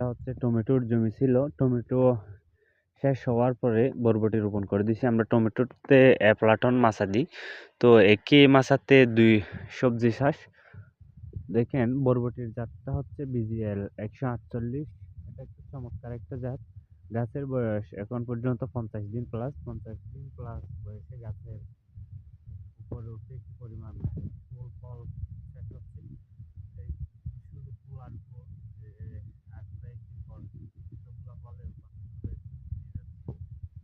এটা হচ্ছে টমেটোর জমি ছিল। টমেটো শেষ হওয়ার পরে বরবটি রোপণ করে দিছি। আমরা টমেটোতে প্লাটন মাচা দিই। তো একই মাচাতে ২ সবজি চাষ। দেখেন বরবটির জাতটা হচ্ছে বিজিএল ১৪৮। এটা একটু চমৎকার একটা জাত। গাছের বয়স এখন পর্যন্ত ৫০ দিন প্লাস। ৫০ দিন প্লাস বয়সে গাছের উপরে উঠে কি পরিমাণ ফুল ফল শেষ হচ্ছে। এই শুধু ফুল আর ফুল, যে আর কয়েকদিন পর সবগুলা ফলে রূপান্তরিত হয়ে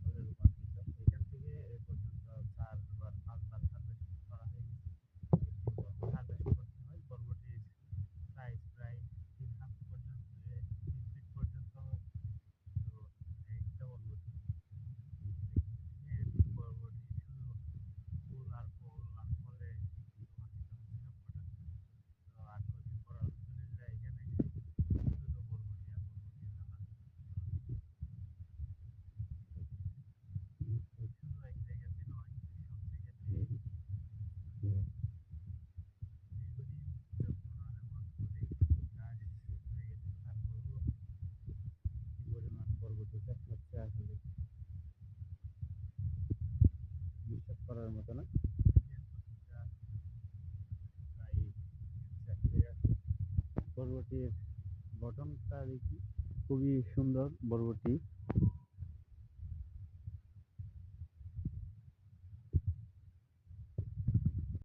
ফলে রূপান্তরিত। এখান থেকে এ পর্যন্ত ৪ বার ৫ বার হারভেস্ট করা হয়ে গেছে। হারভেস্ট করতে হয়। বরবটির সাইজ প্রায় ৩ হাত পর্যন্ত, ৩ ফিট পর্যন্ত হয়। তো একটা বরবটি দেখেন, বরবটি শুধু ফুল আর ফুল আর ফলে রূপান্তরিত হচ্ছে সবকটা। তো আর কদিন পর আলহামদুলিল্লাহ এখানে শুধু বরবটি আর বরবটির মেলা। শুধু এক জায়গাতে নয়, সব জায়গাতে দীর্ঘদিন যত্ন না নেওয়ার পরে গাছ হয়ে গেছে। তারপরেও কি পরিমাণ বরবটি চাষ হচ্ছে আসলে বিশ্বাস করার মতো না। দেখেন প্রতিটা প্রায় চারটে আছে। বরবটির গঠনটা দেখি খুবই সুন্দর বরবটি।